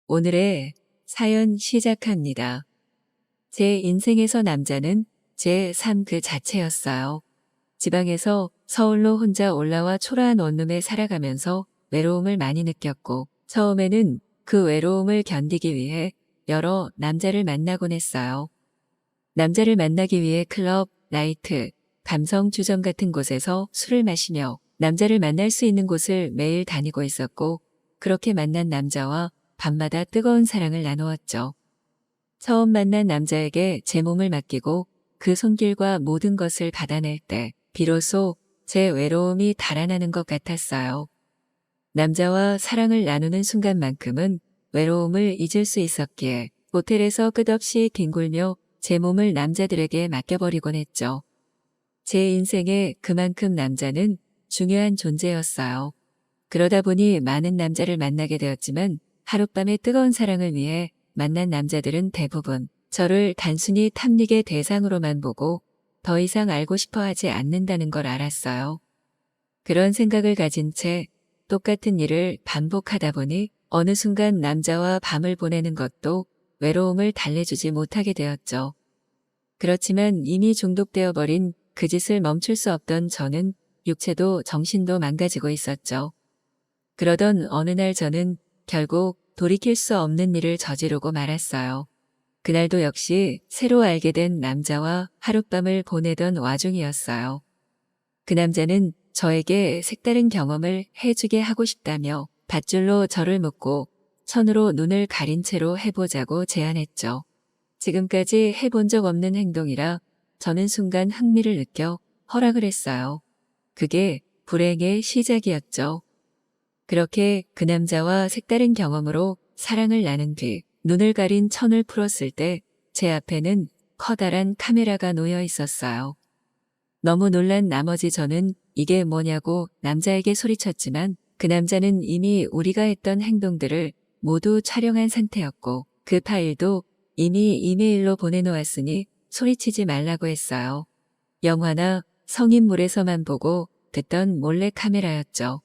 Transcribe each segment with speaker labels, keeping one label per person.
Speaker 1: 오늘의 사연 시작합니다. 제 인생에서 남자는 제 삶 그 자체였어요. 지방에서 서울로 혼자 올라와 초라한 원룸에 살아가면서 외로움을 많이 느꼈고 처음에는 그 외로움을 견디기 위해 여러 남자를 만나곤 했어요. 남자를 만나기 위해 클럽, 나이트, 감성 주점 같은 곳에서 술을 마시며 남자를 만날 수 있는 곳을 매일 다니고 있었고 그렇게 만난 남자와 밤마다 뜨거운 사랑을 나누었죠. 처음 만난 남자에게 제 몸을 맡기고 그 손길과 모든 것을 받아낼 때 비로소 제 외로움이 달아나는 것 같았어요. 남자와 사랑을 나누는 순간만큼은 외로움을 잊을 수 있었기에 모텔에서 끝없이 뒹굴며 제 몸을 남자들에게 맡겨버리곤 했죠. 제 인생에 그만큼 남자는 중요한 존재였어요. 그러다 보니 많은 남자를 만나게 되었지만 하룻밤의 뜨거운 사랑을 위해 만난 남자들은 대부분 저를 단순히 탐닉의 대상으로만 보고 더 이상 알고 싶어 하지 않는다는 걸 알았어요. 그런 생각을 가진 채 똑같은 일을 반복하다 보니 어느 순간 남자와 밤을 보내는 것도 외로움을 달래주지 못하게 되었죠. 그렇지만 이미 중독되어 버린 그 짓을 멈출 수 없던 저는 육체도 정신도 망가지고 있었죠. 그러던 어느 날 저는 결국 돌이킬 수 없는 일을 저지르고 말았어요. 그날도 역시 새로 알게 된 남자와 하룻밤을 보내던 와중이었어요. 그 남자는 저에게 색다른 경험을 해주게 하고 싶다며 밧줄로 저를 묶고 천으로 눈을 가린 채로 해보자고 제안했죠. 지금까지 해본 적 없는 행동이라 저는 순간 흥미를 느껴 허락을 했어요. 그게 불행의 시작이었죠. 그렇게 그 남자와 색다른 경험으로 사랑을 나눈 뒤 눈을 가린 천을 풀었을 때 제 앞에는 커다란 카메라가 놓여 있었어요. 너무 놀란 나머지 저는 이게 뭐냐고 남자에게 소리쳤지만 그 남자는 이미 우리가 했던 행동들을 모두 촬영한 상태였고 그 파일도 이미 이메일로 보내놓았으니 소리치지 말라고 했어요. 영화나 성인물에서만 보고 듣던 몰래 카메라였죠.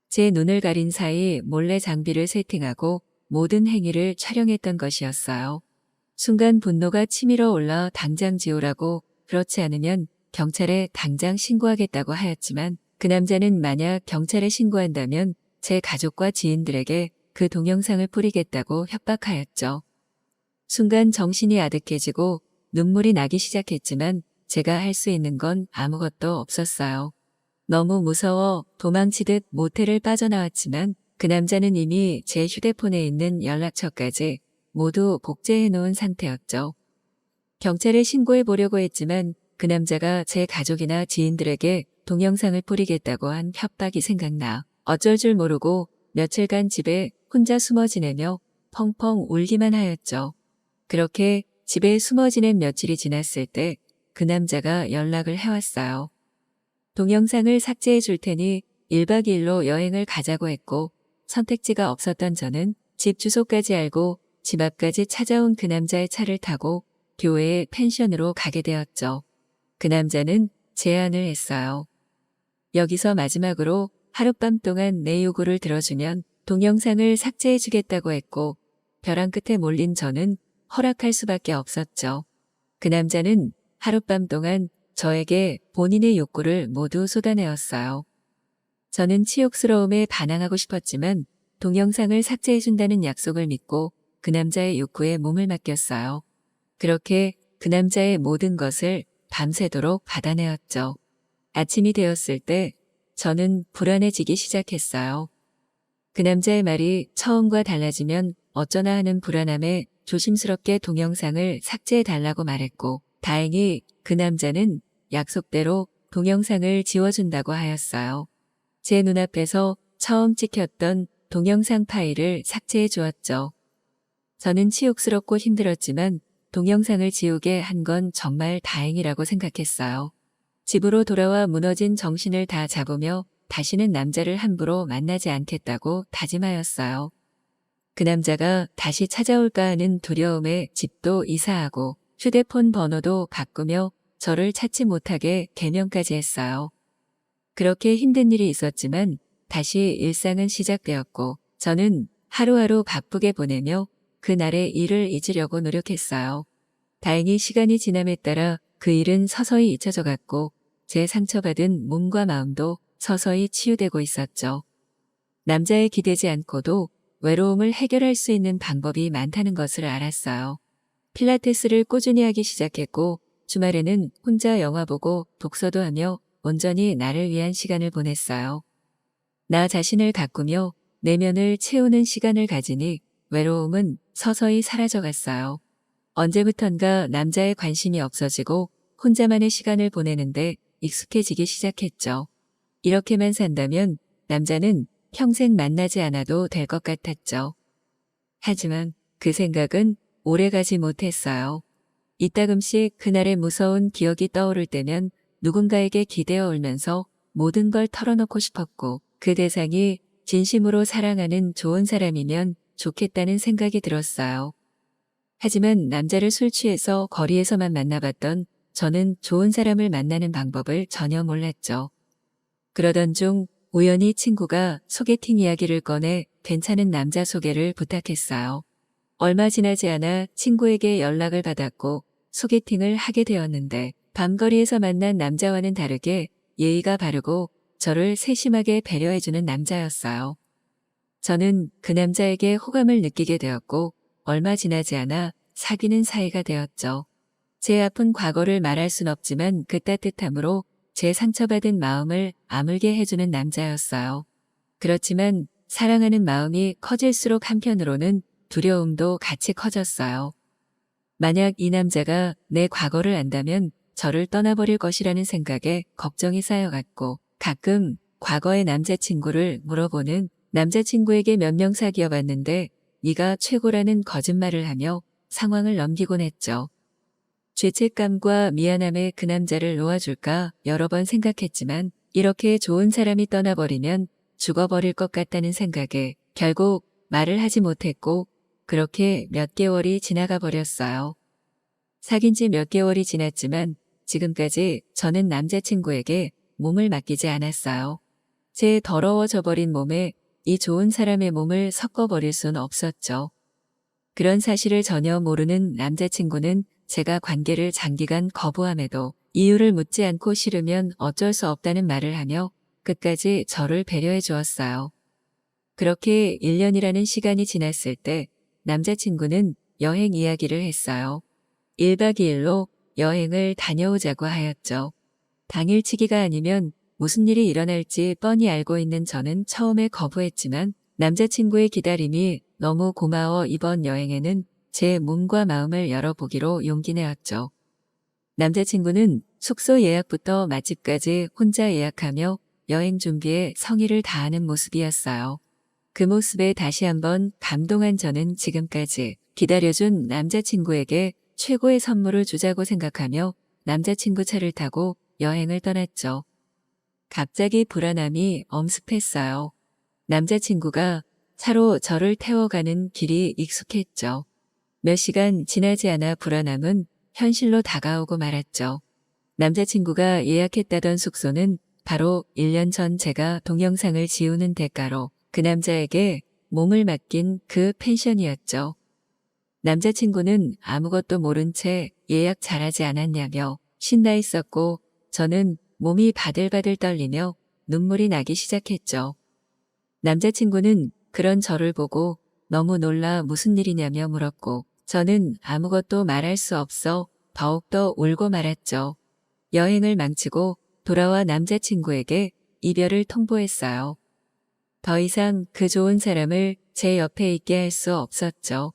Speaker 1: 제 눈을 가린 사이 몰래 장비를 세팅하고 모든 행위를 촬영했던 것이었어요. 순간 분노가 치밀어 올라 당장 지우라고 그렇지 않으면 경찰에 당장 신고하겠다고 하였지만 그 남자는 만약 경찰에 신고한다면 제 가족과 지인들에게 그 동영상을 뿌리겠다고 협박하였죠. 순간 정신이 아득해지고 눈물이 나기 시작했지만 제가 할 수 있는 건 아무것도 없었어요. 너무 무서워 도망치듯 모텔을 빠져나왔지만 그 남자는 이미 제 휴대폰에 있는 연락처까지 모두 복제해 놓은 상태였죠. 경찰에 신고해 보려고 했지만 그 남자가 제 가족이나 지인들에게 동영상을 뿌리겠다고 한 협박이 생각나 어쩔 줄 모르고 며칠간 집에 혼자 숨어 지내며 펑펑 울기만 하였죠. 그렇게 집에 숨어 지낸 며칠이 지났을 때 그 남자가 연락을 해왔어요. 동영상을 삭제해 줄 테니 1박 2일로 여행을 가자고 했고 선택지가 없었던 저는 집 주소까지 알고 집 앞까지 찾아온 그 남자의 차를 타고 교회의 펜션으로 가게 되었죠. 그 남자는 제안을 했어요. 여기서 마지막으로 하룻밤 동안 내 요구를 들어주면 동영상을 삭제해 주겠다고 했고 벼랑 끝에 몰린 저는 허락할 수밖에 없었죠. 그 남자는 하룻밤 동안 저에게 본인의 욕구를 모두 쏟아내었어요. 저는 치욕스러움에 반항하고 싶었지만 동영상을 삭제해준다는 약속을 믿고 그 남자의 욕구에 몸을 맡겼어요. 그렇게 그 남자의 모든 것을 밤새도록 받아내었죠. 아침이 되었을 때 저는 불안해지기 시작했어요. 그 남자의 말이 처음과 달라지면 어쩌나 하는 불안함에 조심스럽게 동영상을 삭제해달라고 말했고 다행히 그 남자는 약속대로 동영상을 지워준다고 하였어요. 제 눈앞에서 처음 찍혔던 동영상 파일을 삭제해 주었죠. 저는 치욕스럽고 힘들었지만 동영상을 지우게 한 건 정말 다행이라고 생각했어요. 집으로 돌아와 무너진 정신을 다 잡으며 다시는 남자를 함부로 만나지 않겠다고 다짐하였어요. 그 남자가 다시 찾아올까 하는 두려움에 집도 이사하고 휴대폰 번호도 바꾸며 저를 찾지 못하게 개명까지 했어요. 그렇게 힘든 일이 있었지만 다시 일상은 시작되었고 저는 하루하루 바쁘게 보내며 그날의 일을 잊으려고 노력했어요. 다행히 시간이 지남에 따라 그 일은 서서히 잊혀져 갔고 제 상처받은 몸과 마음도 서서히 치유되고 있었죠. 남자에 기대지 않고도 외로움을 해결할 수 있는 방법이 많다는 것을 알았어요. 필라테스를 꾸준히 하기 시작했고 주말에는 혼자 영화 보고 독서도 하며 온전히 나를 위한 시간을 보냈어요. 나 자신을 가꾸며 내면을 채우는 시간을 가지니 외로움은 서서히 사라져갔어요. 언제부턴가 남자에 관심이 없어지고 혼자만의 시간을 보내는데 익숙해지기 시작했죠. 이렇게만 산다면 남자는 평생 만나지 않아도 될 것 같았죠. 하지만 그 생각은 오래가지 못했어요. 이따금씩 그날의 무서운 기억이 떠오를 때면 누군가에게 기대어 울면서 모든 걸 털어놓고 싶었고 그 대상이 진심으로 사랑하는 좋은 사람이면 좋겠다는 생각이 들었어요. 하지만 남자를 술 취해서 거리에서만 만나봤던 저는 좋은 사람을 만나는 방법을 전혀 몰랐죠. 그러던 중 우연히 친구가 소개팅 이야기를 꺼내 괜찮은 남자 소개를 부탁했어요. 얼마 지나지 않아 친구에게 연락을 받았고 소개팅을 하게 되었는데 밤거리에서 만난 남자와는 다르게 예의가 바르고 저를 세심하게 배려해주는 남자였어요. 저는 그 남자에게 호감을 느끼게 되었고 얼마 지나지 않아 사귀는 사이가 되었죠. 제 아픈 과거를 말할 순 없지만 그 따뜻함으로 제 상처받은 마음을 아물게 해주는 남자였어요. 그렇지만 사랑하는 마음이 커질수록 한편으로는 두려움도 같이 커졌어요. 만약 이 남자가 내 과거를 안다면 저를 떠나버릴 것이라는 생각에 걱정이 쌓여갔고 가끔 과거의 남자친구를 물어보는 남자친구에게 몇 명 사귀어봤는데 네가 최고라는 거짓말을 하며 상황을 넘기곤 했죠. 죄책감과 미안함에 그 남자를 놓아줄까 여러 번 생각했지만 이렇게 좋은 사람이 떠나버리면 죽어버릴 것 같다는 생각에 결국 말을 하지 못했고 그렇게 몇 개월이 지나가 버렸어요. 사귄 지 몇 개월이 지났지만 지금까지 저는 남자친구에게 몸을 맡기지 않았어요. 제 더러워져 버린 몸에 이 좋은 사람의 몸을 섞어버릴 순 없었죠. 그런 사실을 전혀 모르는 남자친구는 제가 관계를 장기간 거부함에도 이유를 묻지 않고 싫으면 어쩔 수 없다는 말을 하며 끝까지 저를 배려해 주었어요. 그렇게 1년이라는 시간이 지났을 때 남자친구는 여행 이야기를 했어요. 1박 2일로 여행을 다녀오자고 하였죠. 당일치기가 아니면 무슨 일이 일어날지 뻔히 알고 있는 저는 처음에 거부했지만 남자친구의 기다림이 너무 고마워 이번 여행에는 제 몸과 마음을 열어보기로 용기 내었죠. 남자친구는 숙소 예약부터 맛집까지 혼자 예약하며 여행 준비에 성의를 다하는 모습이었어요. 그 모습에 다시 한번 감동한 저는 지금까지 기다려준 남자친구에게 최고의 선물을 주자고 생각하며 남자친구 차를 타고 여행을 떠났죠. 갑자기 불안함이 엄습했어요. 남자친구가 차로 저를 태워가는 길이 익숙했죠. 몇 시간 지나지 않아 불안함은 현실로 다가오고 말았죠. 남자친구가 예약했다던 숙소는 바로 1년 전 제가 동영상을 지우는 대가로 그 남자에게 몸을 맡긴 그 펜션이었죠. 남자친구는 아무것도 모른 채 예약 잘하지 않았냐며 신나 있었고 저는 몸이 바들바들 떨리며 눈물이 나기 시작했죠. 남자친구는 그런 저를 보고 너무 놀라 무슨 일이냐며 물었고 저는 아무것도 말할 수 없어 더욱더 울고 말았죠. 여행을 망치고 돌아와 남자친구에게 이별을 통보했어요. 더 이상 그 좋은 사람을 제 옆에 있게 할 수 없었죠.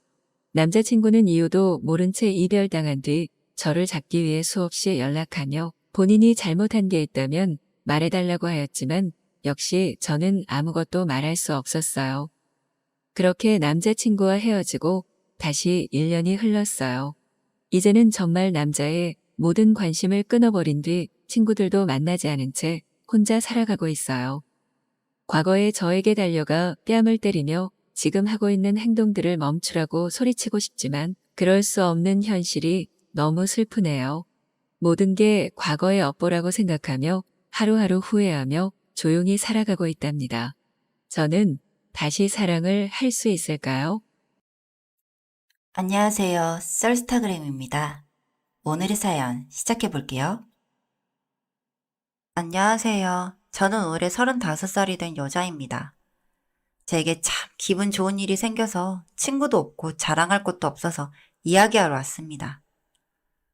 Speaker 1: 남자친구는 이유도 모른 채 이별당한 뒤 저를 잡기 위해 수없이 연락하며 본인이 잘못한 게 있다면 말해달라고 하였지만 역시 저는 아무것도 말할 수 없었어요. 그렇게 남자친구와 헤어지고 다시 1년이 흘렀어요. 이제는 정말 남자의 모든 관심을 끊어버린 뒤 친구들도 만나지 않은 채 혼자 살아가고 있어요. 과거의 저에게 달려가 뺨을 때리며 지금 하고 있는 행동들을 멈추라고 소리치고 싶지만 그럴 수 없는 현실이 너무 슬프네요. 모든 게 과거의 업보라고 생각하며 하루하루 후회하며 조용히 살아가고 있답니다. 저는 다시 사랑을 할 수 있을까요?
Speaker 2: 안녕하세요. 썰스타그램입니다. 오늘의 사연 시작해 볼게요. 안녕하세요. 저는 올해 35살이 된 여자입니다. 제게 참 기분 좋은 일이 생겨서 친구도 없고 자랑할 것도 없어서 이야기하러 왔습니다.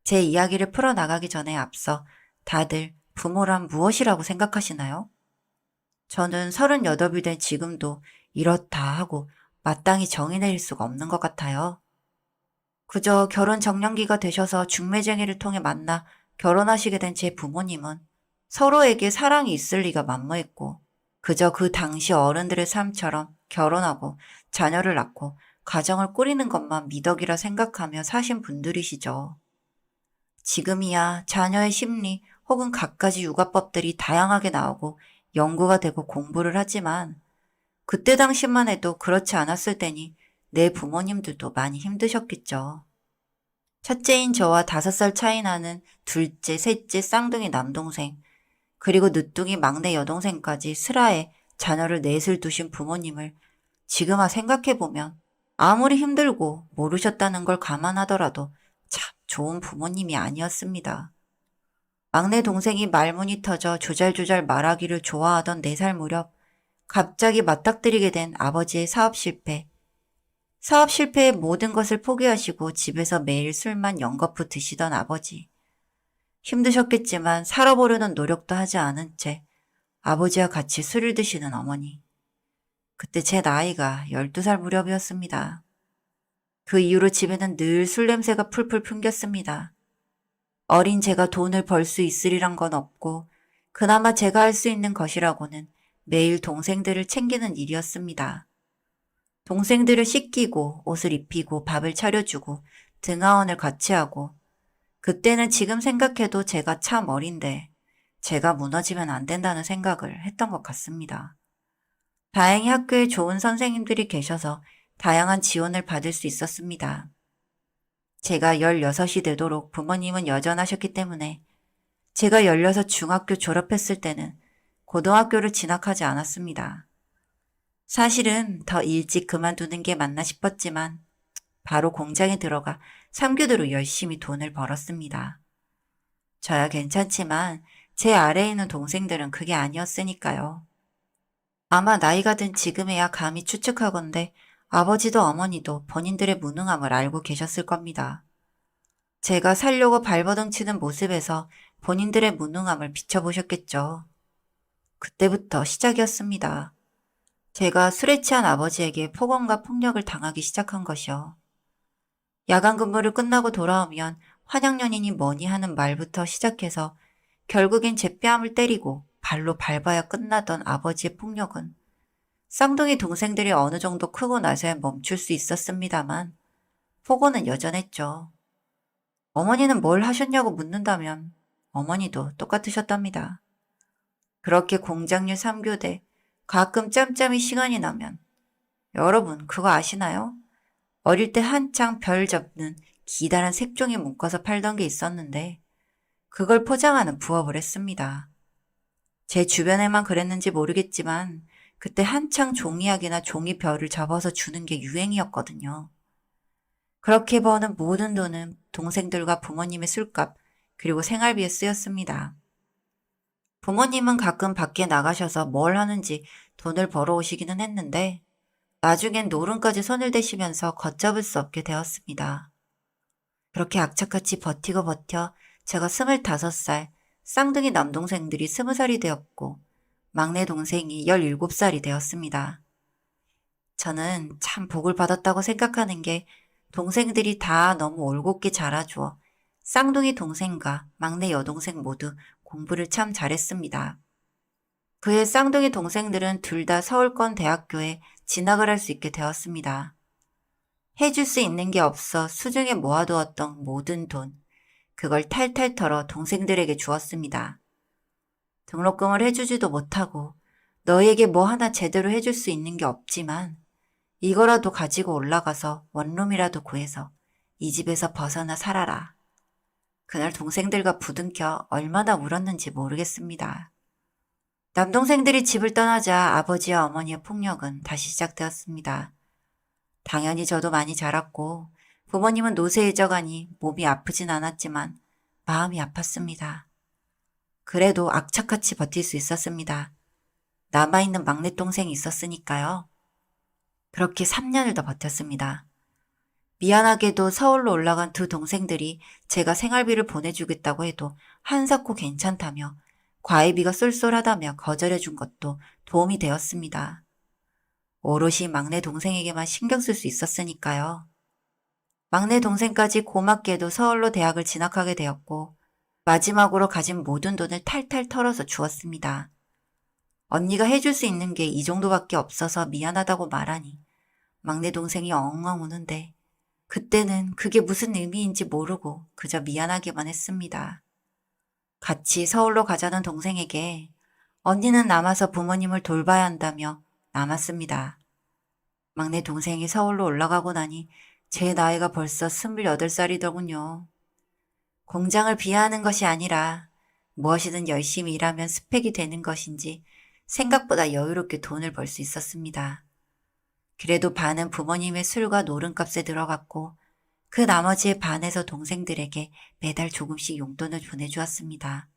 Speaker 2: 제 이야기를 풀어나가기 전에 앞서 다들 부모란 무엇이라고 생각하시나요? 저는 38이 된 지금도 이렇다 하고 마땅히 정의 내릴 수가 없는 것 같아요. 그저 결혼 정년기가 되셔서 중매쟁이를 통해 만나 결혼하시게 된 제 부모님은 서로에게 사랑이 있을 리가 만무했고 그저 그 당시 어른들의 삶처럼 결혼하고 자녀를 낳고 가정을 꾸리는 것만 미덕이라 생각하며 사신 분들이시죠. 지금이야 자녀의 심리 혹은 갖가지 육아법들이 다양하게 나오고 연구가 되고 공부를 하지만 그때 당시만 해도 그렇지 않았을 때니 내 부모님들도 많이 힘드셨겠죠. 첫째인 저와 5살 차이 나는 둘째, 셋째, 쌍둥이 남동생, 그리고 늦둥이 막내 여동생까지 슬하에 자녀를 넷을 두신 부모님을 지금아 생각해보면 아무리 힘들고 모르셨다는 걸 감안하더라도 참 좋은 부모님이 아니었습니다. 막내 동생이 말문이 터져 조잘조잘 말하기를 좋아하던 4살 무렵 갑자기 맞닥뜨리게 된 아버지의 사업 실패. 사업 실패에 모든 것을 포기하시고 집에서 매일 술만 연거푸 드시던 아버지. 힘드셨겠지만 살아보려는 노력도 하지 않은 채 아버지와 같이 술을 드시는 어머니. 그때 제 나이가 12살 무렵이었습니다. 그 이후로 집에는 늘 술 냄새가 풀풀 풍겼습니다. 어린 제가 돈을 벌 수 있으리란 건 없고 그나마 제가 할 수 있는 것이라고는 매일 동생들을 챙기는 일이었습니다. 동생들을 씻기고 옷을 입히고 밥을 차려주고 등하원을 같이 하고 그때는 지금 생각해도 제가 참 어린데 제가 무너지면 안 된다는 생각을 했던 것 같습니다. 다행히 학교에 좋은 선생님들이 계셔서 다양한 지원을 받을 수 있었습니다. 제가 16이 되도록 부모님은 여전하셨기 때문에 제가 16 중학교 졸업했을 때는 고등학교를 진학하지 않았습니다. 사실은 더 일찍 그만두는 게 맞나 싶었지만 바로 공장에 들어가 3교대로 열심히 돈을 벌었습니다. 저야 괜찮지만 제 아래에 있는 동생들은 그게 아니었으니까요. 아마 나이가 든 지금에야 감히 추측하건대 아버지도 어머니도 본인들의 무능함을 알고 계셨을 겁니다. 제가 살려고 발버둥 치는 모습에서 본인들의 무능함을 비춰보셨겠죠. 그때부터 시작이었습니다. 제가 술에 취한 아버지에게 폭언과 폭력을 당하기 시작한 것이요. 야간 근무를 끝나고 돌아오면 환양연인이 뭐니 하는 말부터 시작해서 결국엔 제 뺨을 때리고 발로 밟아야 끝나던 아버지의 폭력은 쌍둥이 동생들이 어느 정도 크고 나서야 멈출 수 있었습니다만 폭언은 여전했죠. 어머니는 뭘 하셨냐고 묻는다면 어머니도 똑같으셨답니다. 그렇게 공장일 3교대 가끔 짬짬이 시간이 나면 여러분 그거 아시나요? 어릴 때 한창 별 접는 기다란 색종이 묶어서 팔던 게 있었는데 그걸 포장하는 부업을 했습니다. 제 주변에만 그랬는지 모르겠지만 그때 한창 종이약이나 종이별을 접어서 주는 게 유행이었거든요. 그렇게 버는 모든 돈은 동생들과 부모님의 술값 그리고 생활비에 쓰였습니다. 부모님은 가끔 밖에 나가셔서 뭘 하는지 돈을 벌어오시기는 했는데 나중엔 노름까지 손을 대시면서 걷잡을 수 없게 되었습니다. 그렇게 악착같이 버티고 버텨 제가 25살, 쌍둥이 남동생들이 20살이 되었고 막내 동생이 17살이 되었습니다. 저는 참 복을 받았다고 생각하는 게 동생들이 다 너무 올곧게 자라주어 쌍둥이 동생과 막내 여동생 모두 공부를 참 잘했습니다. 그의 쌍둥이 동생들은 둘 다 서울권 대학교에 진학을 할 수 있게 되었습니다. 해줄 수 있는 게 없어 수중에 모아두었던 모든 돈, 그걸 탈탈 털어 동생들에게 주었습니다. 등록금을 해주지도 못하고 너희에게 뭐 하나 제대로 해줄 수 있는 게 없지만 이거라도 가지고 올라가서 원룸이라도 구해서 이 집에서 벗어나 살아라. 그날 동생들과 부둥켜 얼마나 울었는지 모르겠습니다. 남동생들이 집을 떠나자 아버지와 어머니의 폭력은 다시 시작되었습니다. 당연히 저도 많이 자랐고 부모님은 노쇠에 져가니 몸이 아프진 않았지만 마음이 아팠습니다. 그래도 악착같이 버틸 수 있었습니다. 남아있는 막내 동생이 있었으니까요. 그렇게 3년을 더 버텼습니다. 미안하게도 서울로 올라간 두 동생들이 제가 생활비를 보내주겠다고 해도 한사코 괜찮다며 과외비가 쏠쏠하다며 거절해 준 것도 도움이 되었습니다. 오롯이 막내 동생에게만 신경 쓸 수 있었으니까요. 막내 동생까지 고맙게도 서울로 대학을 진학하게 되었고 마지막으로 가진 모든 돈을 탈탈 털어서 주었습니다. 언니가 해줄 수 있는 게 이 정도밖에 없어서 미안하다고 말하니 막내 동생이 엉엉 우는데 그때는 그게 무슨 의미인지 모르고 그저 미안하기만 했습니다. 같이 서울로 가자는 동생에게 언니는 남아서 부모님을 돌봐야 한다며 남았습니다. 막내 동생이 서울로 올라가고 나니 제 나이가 벌써 28살이더군요. 공장을 비하하는 것이 아니라 무엇이든 열심히 일하면 스펙이 되는 것인지 생각보다 여유롭게 돈을 벌 수 있었습니다. 그래도 반은 부모님의 술과 노름값에 들어갔고 그 나머지의 반에서 동생들에게 매달 조금씩 용돈을 보내주었습니다.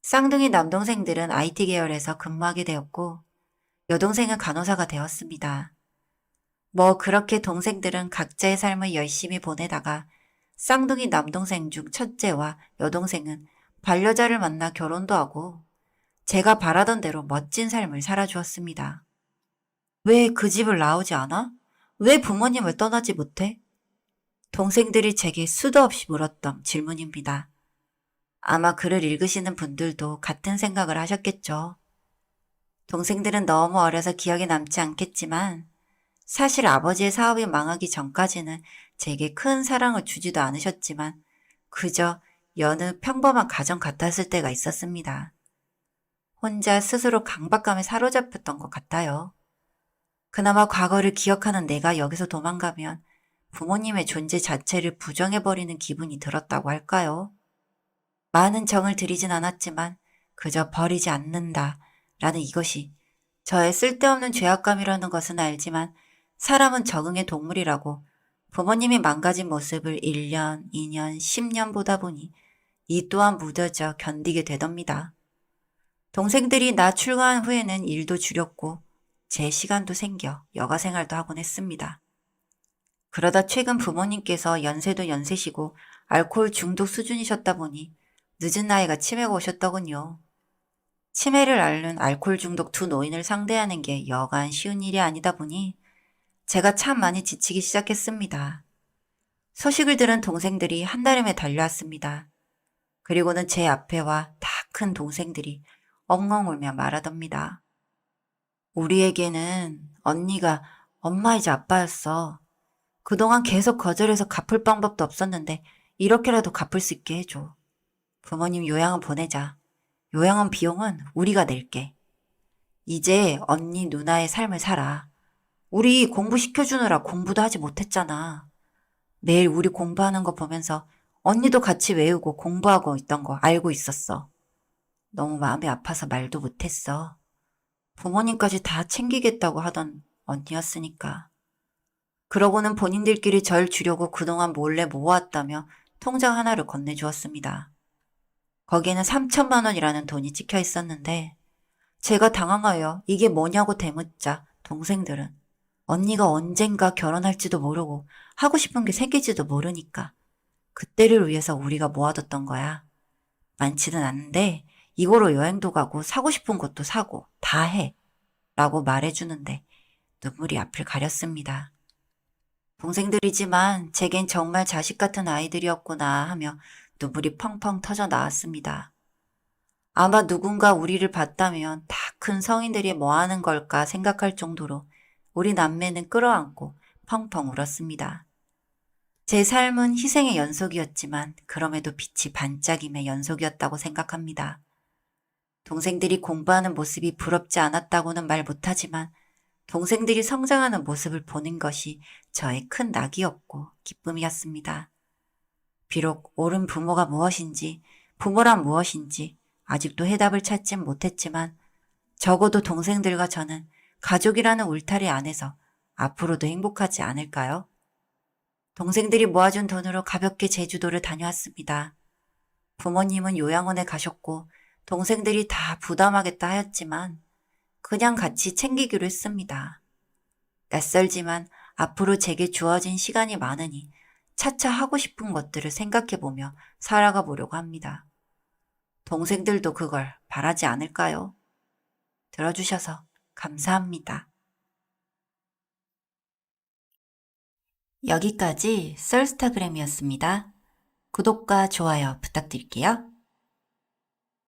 Speaker 2: 쌍둥이 남동생들은 IT 계열에서 근무하게 되었고 여동생은 간호사가 되었습니다. 뭐 그렇게 동생들은 각자의 삶을 열심히 보내다가 쌍둥이 남동생 중 첫째와 여동생은 반려자를 만나 결혼도 하고 제가 바라던 대로 멋진 삶을 살아주었습니다. 왜 그 집을 나오지 않아? 왜 부모님을 떠나지 못해? 동생들이 제게 수도 없이 물었던 질문입니다. 아마 글을 읽으시는 분들도 같은 생각을 하셨겠죠. 동생들은 너무 어려서 기억에 남지 않겠지만 사실 아버지의 사업이 망하기 전까지는 제게 큰 사랑을 주지도 않으셨지만 그저 여느 평범한 가정 같았을 때가 있었습니다. 혼자 스스로 강박감에 사로잡혔던 것 같아요. 그나마 과거를 기억하는 내가 여기서 도망가면 부모님의 존재 자체를 부정해버리는 기분이 들었다고 할까요? 많은 정을 들이진 않았지만 그저 버리지 않는다 라는 이것이 저의 쓸데없는 죄악감이라는 것은 알지만 사람은 적응의 동물이라고 부모님이 망가진 모습을 1년, 2년, 10년 보다 보니 이 또한 무뎌져 견디게 되답니다. 동생들이 나 출가한 후에는 일도 줄였고 제 시간도 생겨 여가 생활도 하곤 했습니다. 그러다 최근 부모님께서 연세도 연세시고 알코올 중독 수준이셨다 보니 늦은 나이가 치매가 오셨더군요. 치매를 앓는 알코올 중독 두 노인을 상대하는 게 여간 쉬운 일이 아니다 보니 제가 참 많이 지치기 시작했습니다. 소식을 들은 동생들이 한달음에 달려왔습니다. 그리고는 제 앞에 와 다 큰 동생들이 엉엉 울며 말하답니다. 우리에게는 언니가 엄마이자 아빠였어. 그동안 계속 거절해서 갚을 방법도 없었는데 이렇게라도 갚을 수 있게 해줘. 부모님 요양원 보내자. 요양원 비용은 우리가 낼게. 이제 언니 누나의 삶을 살아. 우리 공부시켜주느라 공부도 하지 못했잖아. 매일 우리 공부하는 거 보면서 언니도 같이 외우고 공부하고 있던 거 알고 있었어. 너무 마음이 아파서 말도 못했어. 부모님까지 다 챙기겠다고 하던 언니였으니까. 그러고는 본인들끼리 절 주려고 그동안 몰래 모아왔다며 통장 하나를 건네주었습니다. 거기에는 3천만 원이라는 돈이 찍혀 있었는데 제가 당황하여 이게 뭐냐고 대묻자 동생들은 언니가 언젠가 결혼할지도 모르고 하고 싶은 게 생길지도 모르니까 그때를 위해서 우리가 모아뒀던 거야. 많지는 않은데 이거로 여행도 가고 사고 싶은 것도 사고 다 해. 라고 말해주는데 눈물이 앞을 가렸습니다. 동생들이지만 제겐 정말 자식 같은 아이들이었구나 하며 눈물이 펑펑 터져 나왔습니다. 아마 누군가 우리를 봤다면 다 큰 성인들이 뭐 하는 걸까 생각할 정도로 우리 남매는 끌어안고 펑펑 울었습니다. 제 삶은 희생의 연속이었지만 그럼에도 빛이 반짝임의 연속이었다고 생각합니다. 동생들이 공부하는 모습이 부럽지 않았다고는 말 못하지만 동생들이 성장하는 모습을 보는 것이 저의 큰 낙이었고 기쁨이었습니다. 비록 옳은 부모가 무엇인지, 부모란 무엇인지 아직도 해답을 찾진 못했지만 적어도 동생들과 저는 가족이라는 울타리 안에서 앞으로도 행복하지 않을까요? 동생들이 모아준 돈으로 가볍게 제주도를 다녀왔습니다. 부모님은 요양원에 가셨고 동생들이 다 부담하겠다 하였지만 그냥 같이 챙기기로 했습니다. 낯설지만 앞으로 제게 주어진 시간이 많으니 차차 하고 싶은 것들을 생각해보며 살아가 보려고 합니다. 동생들도 그걸 바라지 않을까요? 들어주셔서 감사합니다. 여기까지 썰스타그램이었습니다. 구독과 좋아요 부탁드릴게요.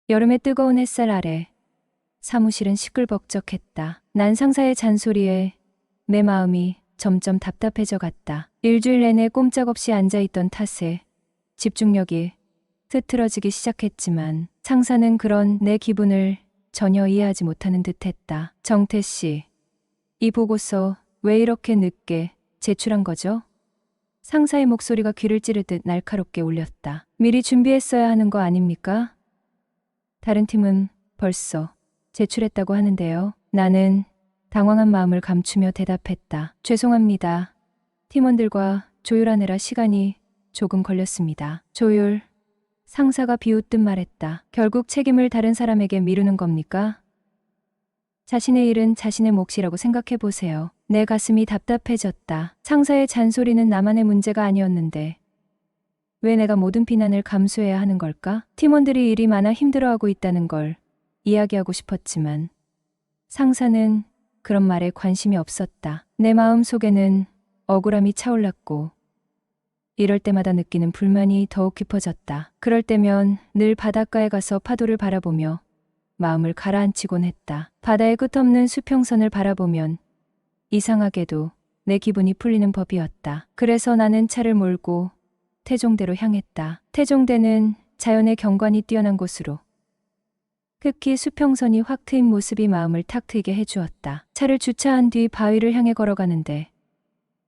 Speaker 3: 여름의 뜨거운 햇살 아래 사무실은 시끌벅적했다. 난 상사의 잔소리에 내 마음이 점점 답답해져 갔다. 일주일 내내 꼼짝없이 앉아있던 탓에 집중력이 흐트러지기 시작했지만 상사는 그런 내 기분을 전혀 이해하지 못하는 듯했다. 정태 씨, 이 보고서 왜 이렇게 늦게 제출한 거죠? 상사의 목소리가 귀를 찌르듯 날카롭게 울렸다. 미리 준비했어야 하는 거 아닙니까? 다른 팀은 벌써 제출했다고 하는데요. 나는 당황한 마음을 감추며 대답했다. 죄송합니다. 팀원들과 조율하느라 시간이 조금 걸렸습니다. 조율. 상사가 비웃듯 말했다. 결국 책임을 다른 사람에게 미루는 겁니까? 자신의 일은 자신의 몫이라고 생각해 보세요. 내 가슴이 답답해졌다. 상사의 잔소리는 나만의 문제가 아니었는데 왜 내가 모든 비난을 감수해야 하는 걸까? 팀원들이 일이 많아 힘들어하고 있다는 걸 이야기하고 싶었지만 상사는 그런 말에 관심이 없었다. 내 마음 속에는 억울함이 차올랐고 이럴 때마다 느끼는 불만이 더욱 깊어졌다. 그럴 때면 늘 바닷가에 가서 파도를 바라보며 마음을 가라앉히곤 했다. 바다의 끝없는 수평선을 바라보면 이상하게도 내 기분이 풀리는 법이었다. 그래서 나는 차를 몰고 태종대로 향했다. 태종대는 자연의 경관이 뛰어난 곳으로 특히 수평선이 확 트인 모습이 마음을 탁 트이게 해주었다. 차를 주차한 뒤 바위를 향해 걸어가는데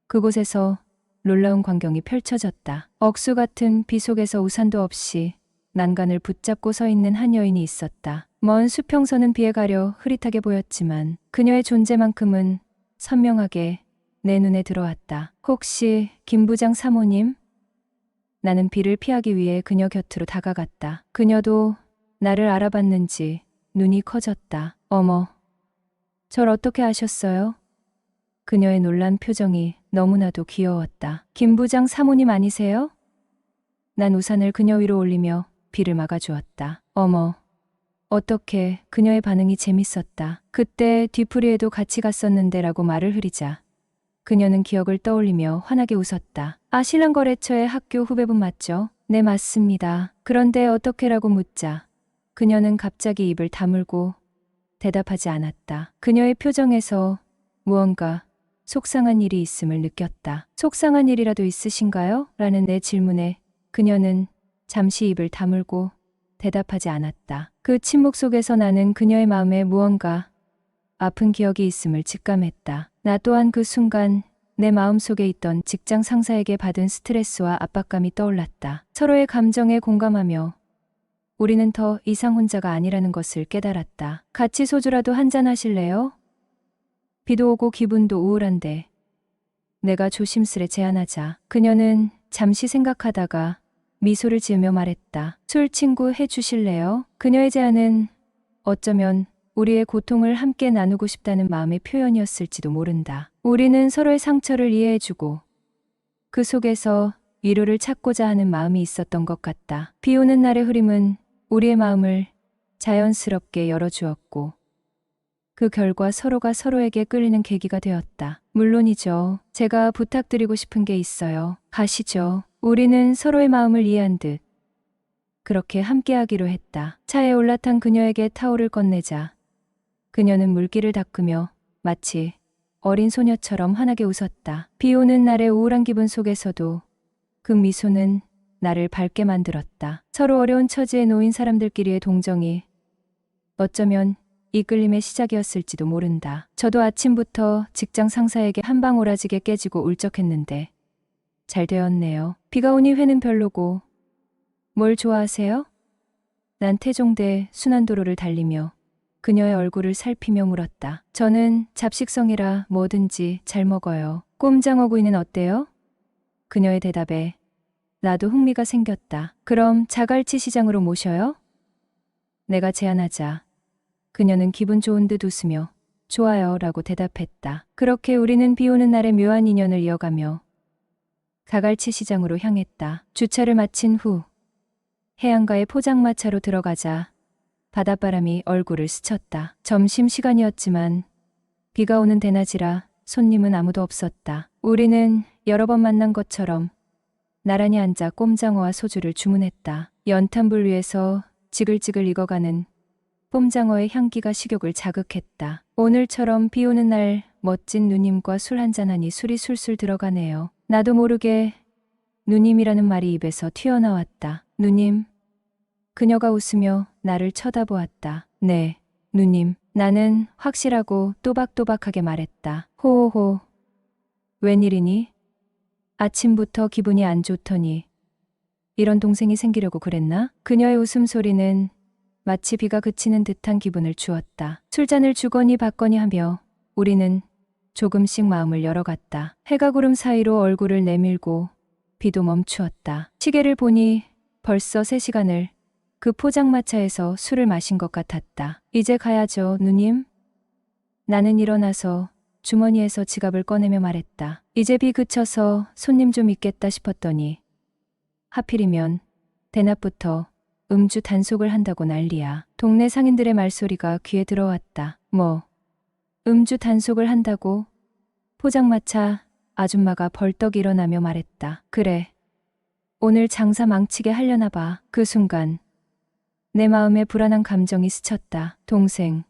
Speaker 3: 그곳에서 놀라운 광경이 펼쳐졌다. 억수 같은 비 속에서 우산도 없이 난간을 붙잡고 서 있는 한 여인이 있었다. 먼 수평선은 비에 가려 흐릿하게 보였지만 그녀의 존재만큼은 선명하게 내 눈에 들어왔다. 혹시 김 부장 사모님? 나는 비를 피하기 위해 그녀 곁으로 다가갔다. 그녀도 나를 알아봤는지 눈이 커졌다. 어머, 절 어떻게 아셨어요? 그녀의 놀란 표정이 너무나도 귀여웠다. 김 부장 사모님 아니세요? 난 우산을 그녀 위로 올리며 비를 막아주었다. 어머, 어떻게 그녀의 반응이 재밌었다. 그때 뒤풀이에도 같이 갔었는데 라고 말을 흐리자 그녀는 기억을 떠올리며 환하게 웃었다. 아, 신랑거래처의 학교 후배분 맞죠? 네, 맞습니다. 그런데 어떻게라고 묻자 그녀는 갑자기 입을 다물고 대답하지 않았다. 그녀의 표정에서 무언가 속상한 일이 있음을 느꼈다. 속상한 일이라도 있으신가요? 라는 내 질문에 그녀는 잠시 입을 다물고 대답하지 않았다. 그 침묵 속에서 나는 그녀의 마음에 무언가 아픈 기억이 있음을 직감했다. 나 또한 그 순간 내 마음속에 있던 직장 상사에게 받은 스트레스와 압박감이 떠올랐다. 서로의 감정에 공감하며 우리는 더 이상 혼자가 아니라는 것을 깨달았다. 같이 소주라도 한잔 하실래요? 비도 오고 기분도 우울한데 내가 조심스레 제안하자 그녀는 잠시 생각하다가 미소를 지으며 말했다. 술 친구 해주실래요? 그녀의 제안은 어쩌면 우리의 고통을 함께 나누고 싶다는 마음의 표현이었을지도 모른다. 우리는 서로의 상처를 이해해주고 그 속에서 위로를 찾고자 하는 마음이 있었던 것 같다. 비 오는 날의 흐림은 우리의 마음을 자연스럽게 열어주었고 그 결과 서로가 서로에게 끌리는 계기가 되었다. 물론이죠. 제가 부탁드리고 싶은 게 있어요. 가시죠. 우리는 서로의 마음을 이해한 듯 그렇게 함께하기로 했다. 차에 올라탄 그녀에게 타올을 건네자 그녀는 물기를 닦으며 마치 어린 소녀처럼 환하게 웃었다. 비 오는 날의 우울한 기분 속에서도 그 미소는 나를 밝게 만들었다. 서로 어려운 처지에 놓인 사람들끼리의 동정이 어쩌면 이끌림의 시작이었을지도 모른다. 저도 아침부터 직장 상사에게 한 방 오라지게 깨지고 울적했는데 잘 되었네요. 비가 오니 회는 별로고. 뭘 좋아하세요? 난 태종대 순환도로를 달리며 그녀의 얼굴을 살피며 물었다. 저는 잡식성이라 뭐든지 잘 먹어요. 꼼장어구이는 어때요? 그녀의 대답에 나도 흥미가 생겼다. 그럼 자갈치 시장으로 모셔요? 내가 제안하자 그녀는 기분 좋은 듯 웃으며 좋아요 라고 대답했다. 그렇게 우리는 비 오는 날의 묘한 인연을 이어가며 자갈치 시장으로 향했다. 주차를 마친 후 해안가의 포장마차로 들어가자 바닷바람이 얼굴을 스쳤다. 점심시간이었지만 비가 오는 대낮이라 손님은 아무도 없었다. 우리는 여러 번 만난 것처럼 나란히 앉아 꼼장어와 소주를 주문했다. 연탄불 위에서 지글지글 익어가는 꼼장어의 향기가 식욕을 자극했다. 오늘처럼 비 오는 날 멋진 누님과 술 한잔하니 술이 술술 들어가네요. 나도 모르게 누님이라는 말이 입에서 튀어나왔다. 누님. 그녀가 웃으며 나를 쳐다보았다. 네, 누님. 나는 확실하고 또박또박하게 말했다. 호호호. 웬일이니? 아침부터 기분이 안 좋더니 이런 동생이 생기려고 그랬나? 그녀의 웃음소리는 마치 비가 그치는 듯한 기분을 주었다. 술잔을 주거니 받거니 하며 우리는 조금씩 마음을 열어갔다. 해가 구름 사이로 얼굴을 내밀고 비도 멈추었다. 시계를 보니 벌써 3시간을 그 포장마차에서 술을 마신 것 같았다. 이제 가야죠, 누님. 나는 일어나서 주머니에서 지갑을 꺼내며 말했다. 이제 비 그쳐서 손님 좀 있겠다 싶었더니 하필이면 대낮부터 음주 단속을 한다고 난리야. 동네 상인들의 말소리가 귀에 들어왔다. 뭐, 음주 단속을 한다고? 포장마차 아줌마가 벌떡 일어나며 말했다. 그래. 오늘 장사 망치게 하려나 봐. 그 순간 내 마음에 불안한 감정이 스쳤다. 동생,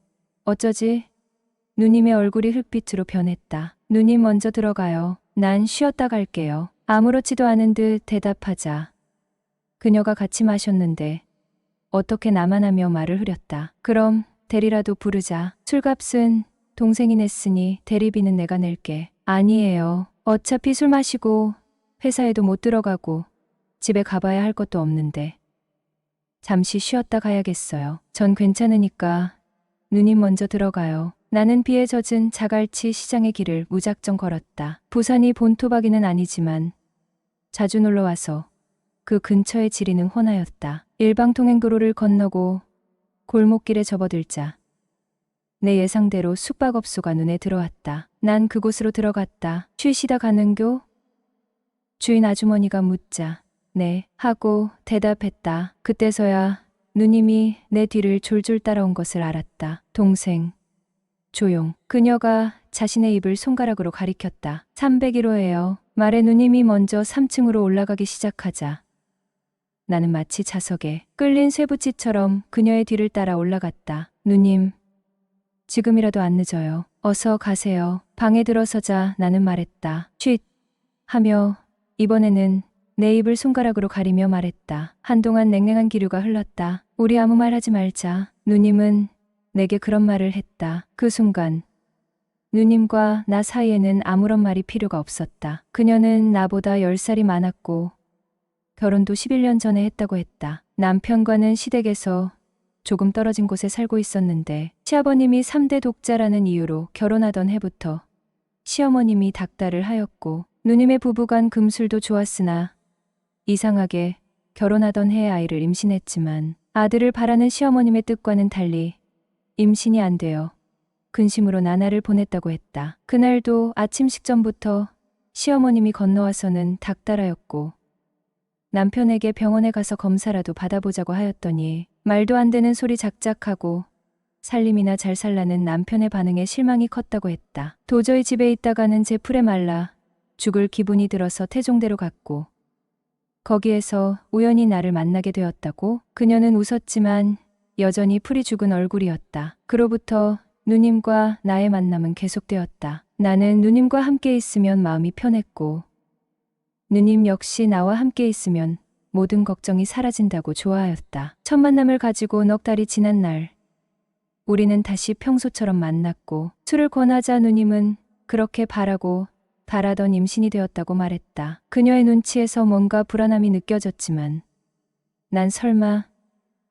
Speaker 3: 어쩌지? 누님의 얼굴이 흙빛으로 변했다. 누님 먼저 들어가요. 난 쉬었다 갈게요. 아무렇지도 않은 듯 대답하자 그녀가 같이 마셨는데 어떻게 나만 하며 말을 흐렸다. 그럼 대리라도 부르자. 술값은 동생이 냈으니 대리비는 내가 낼게. 아니에요. 어차피 술 마시고 회사에도 못 들어가고 집에 가봐야 할 것도 없는데 잠시 쉬었다 가야겠어요. 전 괜찮으니까 누님 먼저 들어가요. 나는 비에 젖은 자갈치 시장의 길을 무작정 걸었다. 부산이 본토박이는 아니지만 자주 놀러와서 그 근처에 지리는 훤하였다. 일방통행도로를 건너고 골목길에 접어들자 내 예상대로 숙박업소가 눈에 들어왔다. 난 그곳으로 들어갔다. 쉬시다 가는교? 주인 아주머니가 묻자 네 하고 대답했다. 그때서야 누님이 내 뒤를 졸졸 따라온 것을 알았다. 동생. 조용. 그녀가 자신의 입을 손가락으로 가리켰다. 301호예요. 말에 누님이 먼저 3층으로 올라가기 시작하자 나는 마치 자석에 끌린 쇠붙이처럼 그녀의 뒤를 따라 올라갔다. 누님, 지금이라도 안 늦어요. 어서 가세요. 방에 들어서자 나는 말했다. 쉿! 하며 이번에는 내 입을 손가락으로 가리며 말했다. 한동안 냉랭한 기류가 흘렀다. 우리 아무 말 하지 말자. 누님은 내게 그런 말을 했다. 그 순간 누님과 나 사이에는 아무런 말이 필요가 없었다. 그녀는 나보다 10살이 많았고 결혼도 11년 전에 했다고 했다. 남편과는 시댁에서 조금 떨어진 곳에 살고 있었는데 시아버님이 3대 독자라는 이유로 결혼하던 해부터 시어머님이 닥달을 하였고 누님의 부부간 금술도 좋았으나 이상하게 결혼하던 해에 아이를 임신했지만 아들을 바라는 시어머님의 뜻과는 달리 임신이 안 되어 근심으로 나날을 보냈다고 했다. 그날도 아침 식전부터 시어머님이 건너와서는 닥달하였고 남편에게 병원에 가서 검사라도 받아보자고 하였더니 말도 안 되는 소리 작작하고 살림이나 잘 살라는 남편의 반응에 실망이 컸다고 했다. 도저히 집에 있다가는 제 풀에 말라 죽을 기분이 들어서 태종대로 갔고 거기에서 우연히 나를 만나게 되었다고. 그녀는 웃었지만 여전히 풀이 죽은 얼굴이었다. 그로부터 누님과 나의 만남은 계속되었다. 나는 누님과 함께 있으면 마음이 편했고 누님 역시 나와 함께 있으면 모든 걱정이 사라진다고 좋아하였다. 첫 만남을 가지고 넉 달이 지난 날 우리는 다시 평소처럼 만났고 술을 권하자 누님은 그렇게 바라던 임신이 되었다고 말했다. 그녀의 눈치에서 뭔가 불안함이 느껴졌지만 난 설마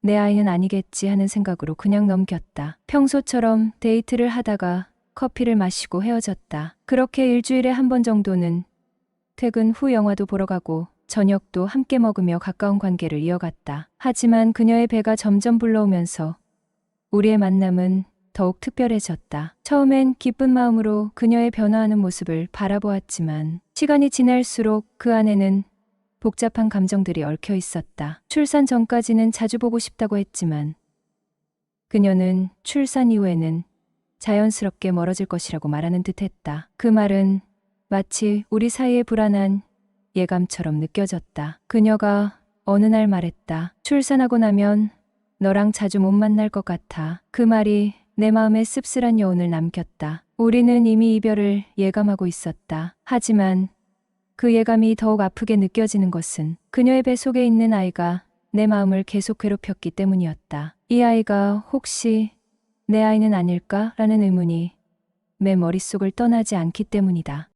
Speaker 3: 내 아이는 아니겠지 하는 생각으로 그냥 넘겼다. 평소처럼 데이트를 하다가 커피를 마시고 헤어졌다. 그렇게 일주일에 한 번 정도는 퇴근 후 영화도 보러 가고 저녁도 함께 먹으며 가까운 관계를 이어갔다. 하지만 그녀의 배가 점점 불러오면서 우리의 만남은 더욱 특별해졌다. 처음엔 기쁜 마음으로 그녀의 변화하는 모습을 바라보았지만 시간이 지날수록 그 안에는 복잡한 감정들이 얽혀 있었다. 출산 전까지는 자주 보고 싶다고 했지만 그녀는 출산 이후에는 자연스럽게 멀어질 것이라고 말하는 듯 했다. 그 말은 마치 우리 사이의 불안한 예감처럼 느껴졌다. 그녀가 어느 날 말했다. 출산하고 나면 너랑 자주 못 만날 것 같아. 그 말이 내 마음에 씁쓸한 여운을 남겼다. 우리는 이미 이별을 예감하고 있었다. 하지만 그 예감이 더욱 아프게 느껴지는 것은 그녀의 배 속에 있는 아이가 내 마음을 계속 괴롭혔기 때문이었다. 이 아이가 혹시 내 아이는 아닐까라는 의문이 내 머릿속을 떠나지 않기 때문이다.